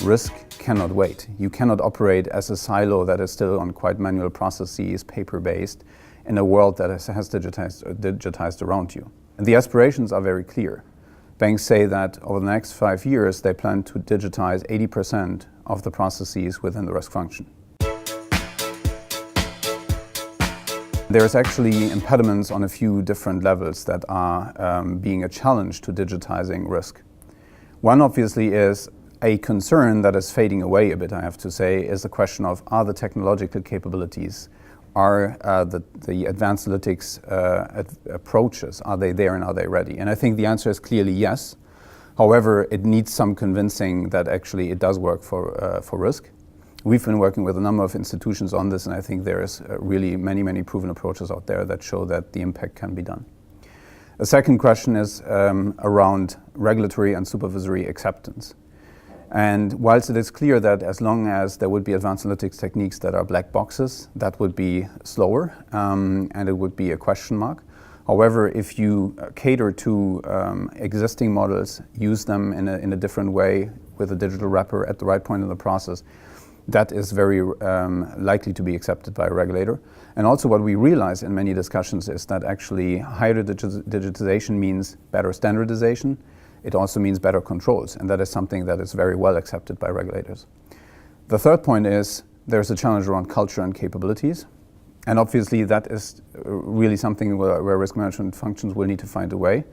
risk cannot wait. You cannot operate as a silo that is still on quite manual processes, paper-based, in a world that has digitized around you. And the aspirations are very clear. Banks say that over the next 5 years, they plan to digitize 80% of the processes within the risk function. There's actually impediments on a few different levels that are being a challenge to digitizing risk. One obviously is a concern that is fading away a bit, I have to say, is the question of, are the technological capabilities, are the advanced analytics approaches, are they there and are they ready? And I think the answer is clearly yes. However, it needs some convincing that actually it does work for risk. We've been working with a number of institutions on this, and I think there is really many proven approaches out there that show that the impact can be done. A second question is around regulatory and supervisory acceptance. And whilst it is clear that as long as there would be advanced analytics techniques that are black boxes, that would be slower and it would be a question mark. However, if you cater to existing models, use them in a different way with a digital wrapper at the right point in the process, that is very likely to be accepted by a regulator. And also what we realize in many discussions is that actually higher digitization means better standardization. It also means better controls, and that is something that is very well accepted by regulators. The third point is there's a challenge around culture and capabilities. And obviously that is really something where risk management functions will need to find a way.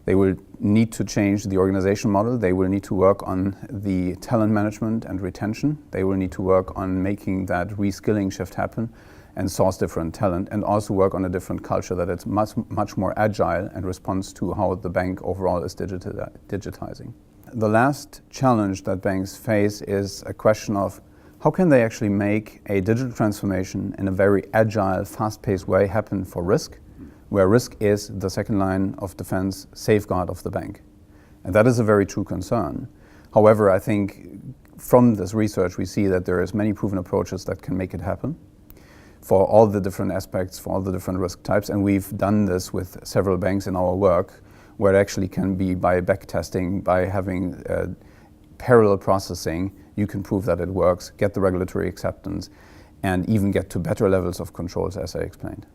They will need to change the organization model. They will need to work on the talent management and retention. They will need to work on making that reskilling shift happen and source different talent, and also work on a different culture that it's much more agile and responds to how the bank overall is digitizing. The last challenge that banks face is a question of how can they actually make a digital transformation in a very agile, fast-paced way happen for risk, where risk is the second line of defense safeguard of the bank. And that is a very true concern. However, I think from this research we see that there is many proven approaches that can make it happen for all the different aspects, for all the different risk types. And we've done this with several banks in our work, where it actually can be by back testing, by having parallel processing, you can prove that it works, get the regulatory acceptance, and even get to better levels of controls, as I explained.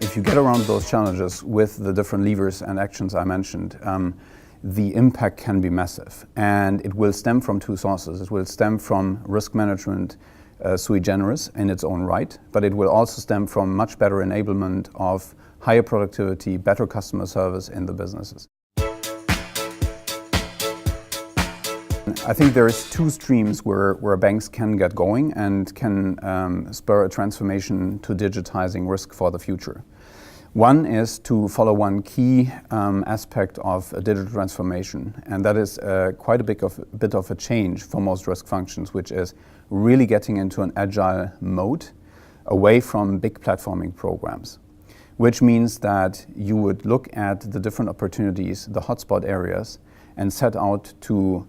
If you get around those challenges with the different levers and actions I mentioned, the impact can be massive. And it will stem from two sources. It will stem from risk management sui generis in its own right, but it will also stem from much better enablement of higher productivity, better customer service in the businesses. I think there is two streams where banks can get going and can spur a transformation to digitizing risk for the future. One is to follow one key aspect of a digital transformation, and that is quite a bit of a change for most risk functions, which is really getting into an agile mode away from big platforming programs, which means that you would look at the different opportunities, the hotspot areas, and set out to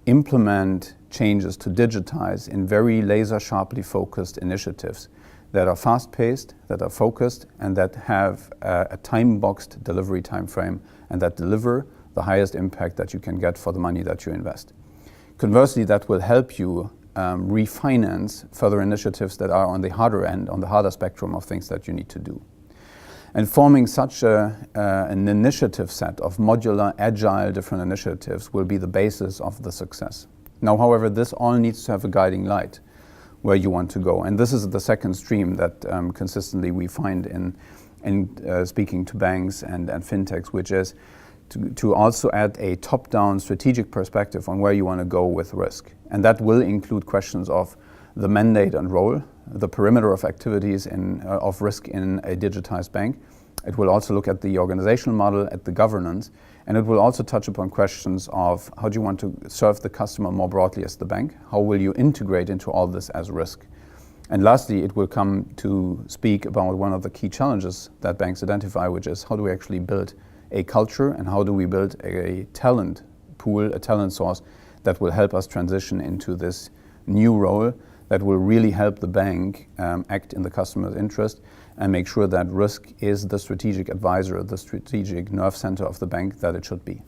implement changes to digitize in very laser-sharply focused initiatives that are fast-paced, that are focused, and that have a time-boxed delivery time frame, and that deliver the highest impact that you can get for the money that you invest. Conversely, that will help you refinance further initiatives that are on the harder end, on the harder spectrum of things that you need to do. And forming such an initiative set of modular, agile, different initiatives will be the basis of the success. Now, however, this all needs to have a guiding light where you want to go. And this is the second stream that consistently we find in speaking to banks and fintechs, which is to also add a top-down strategic perspective on where you want to go with risk. And that will include questions of the mandate and role, the perimeter of activities of risk in a digitized bank. It will also look at the organizational model, at the governance, and it will also touch upon questions of how do you want to serve the customer more broadly as the bank? How will you integrate into all this as risk? And lastly, it will come to speak about one of the key challenges that banks identify, which is how do we actually build a culture and how do we build a talent pool, a talent source that will help us transition into this new role that will really help the bank act in the customer's interest and make sure that risk is the strategic advisor, the strategic nerve center of the bank that it should be.